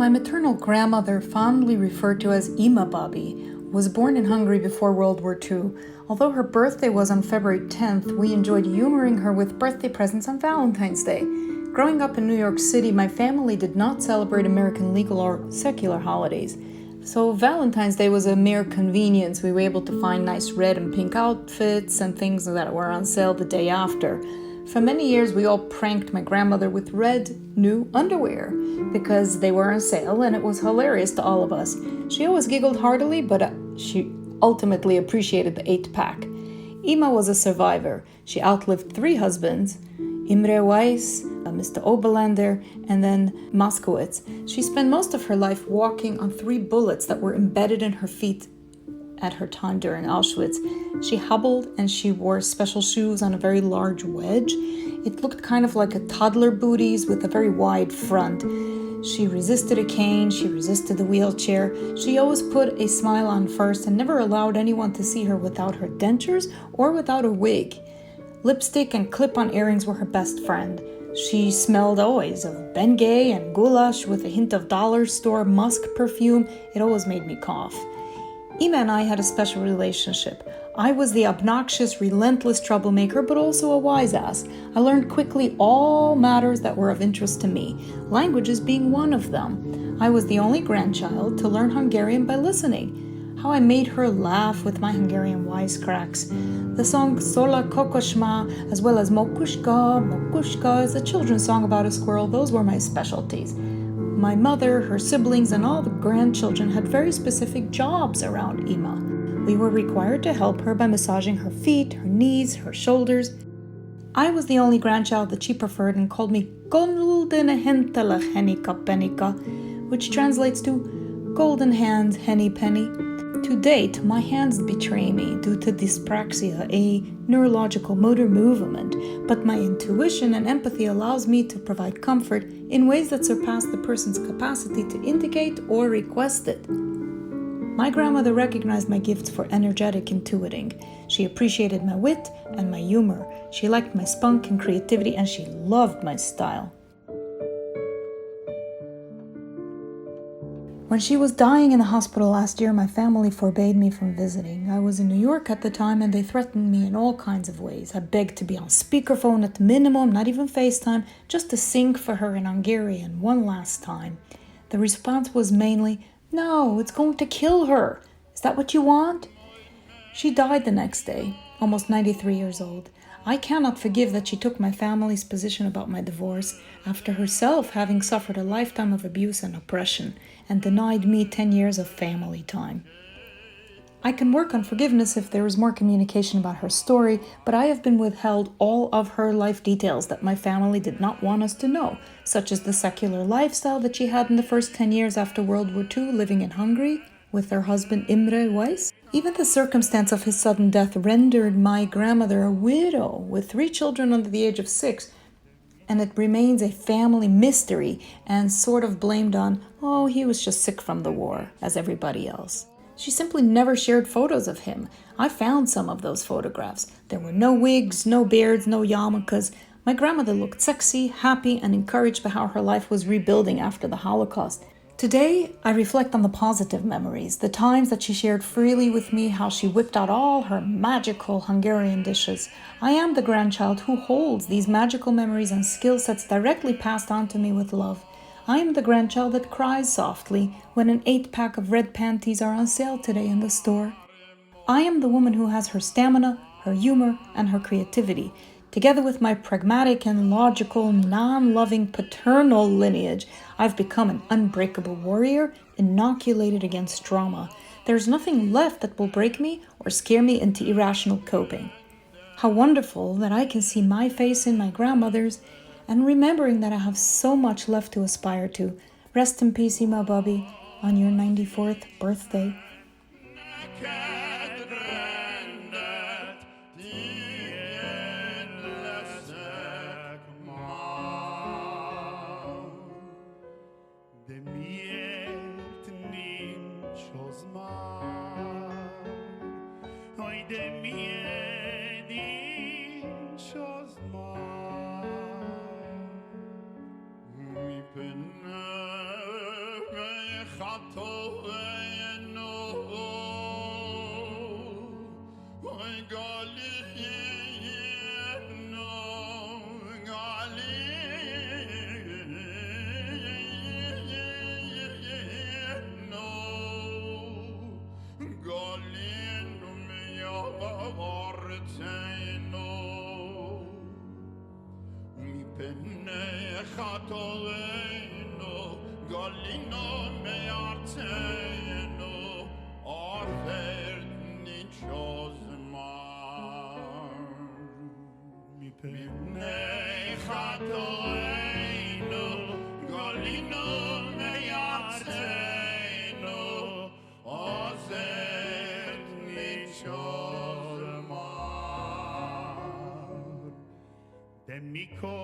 My maternal grandmother, fondly referred to as Ima Bubbe, was born in Hungary before World War II. Although her birthday was on February 10th, we enjoyed humoring her with birthday presents on Valentine's Day. Growing up in New York City, my family did not celebrate American legal or secular holidays. So Valentine's Day was a mere convenience. We were able to find nice red and pink outfits and things that were on sale the day after. For many years, we all pranked my grandmother with red, new underwear because they were on sale and it was hilarious to all of us. She always giggled heartily, but she ultimately appreciated the 8-pack. Eema was a survivor. She outlived 3 husbands, Imre Weiss, Mr. Oberlander, and then Moskowitz. She spent most of her life walking on 3 bullets that were embedded in her feet at her time during Auschwitz. She hobbled and she wore special shoes on a very large wedge. It looked kind of like a toddler booties with a very wide front. She resisted a cane, she resisted the wheelchair. She always put a smile on first and never allowed anyone to see her without her dentures or without a wig. Lipstick and clip-on earrings were her best friend. She smelled always of Bengay and goulash with a hint of dollar store musk perfume. It always made me cough. Eema and I had a special relationship. I was the obnoxious, relentless troublemaker, but also a wise ass. I learned quickly all matters that were of interest to me, languages being one of them. I was the only grandchild to learn Hungarian by listening. How I made her laugh with my Hungarian wisecracks. The song Sola Kokoshma, as well as Mokushka, Mokushka is a children's song about a squirrel. Those were my specialties. My mother, her siblings, and all the grandchildren had very specific jobs around Eema. We were required to help her by massaging her feet, her knees, her shoulders. I was the only grandchild that she preferred and called me Golden Hentelach Henika Penika, which translates to golden hands, henny penny. To date, my hands betray me due to dyspraxia, a neurological motor movement, but my intuition and empathy allows me to provide comfort in ways that surpass the person's capacity to indicate or request it. My grandmother recognized my gifts for energetic intuiting. She appreciated my wit and my humor. She liked my spunk and creativity, and she loved my style. When she was dying in the hospital last year, my family forbade me from visiting. I was in New York at the time and they threatened me in all kinds of ways. I begged to be on speakerphone at the minimum, not even FaceTime, just to sing for her in Hungarian one last time. The response was mainly, "No, it's going to kill her. Is that what you want?" She died the next day, almost 93 years old. I cannot forgive that she took my family's position about my divorce after herself having suffered a lifetime of abuse and oppression and denied me 10 years of family time. I can work on forgiveness if there is more communication about her story, but I have been withheld all of her life details that my family did not want us to know, such as the secular lifestyle that she had in the first 10 years after World War II living in Hungary with her husband Imre Weiss. Even the circumstance of his sudden death rendered my grandmother a widow with 3 children under the age of 6, and it remains a family mystery and sort of blamed on, oh, he was just sick from the war, as everybody else. She simply never shared photos of him. I found some of those photographs. There were no wigs, no beards, no yarmulkes. My grandmother looked sexy, happy, and encouraged by how her life was rebuilding after the Holocaust. Today, I reflect on the positive memories, the times that she shared freely with me, how she whipped out all her magical Hungarian dishes. I am the grandchild who holds these magical memories and skill sets directly passed on to me with love. I am the grandchild that cries softly when an 8-pack of red panties are on sale today in the store. I am the woman who has her stamina, her humor, and her creativity. Together with my pragmatic and logical, non-loving paternal lineage, I've become an unbreakable warrior, inoculated against trauma. There's nothing left that will break me or scare me into irrational coping. How wonderful that I can see my face in my grandmother's, and remembering that I have so much left to aspire to. Rest in peace, Ima Bubbe, on your 94th birthday. خطايانا وقالينا قالينا يا غارتينا وميبني خطايانا قالينا ميارتينا آردني چازمار میبنی خطايانا قالينا ميارتينا آردني چازمار دمیکو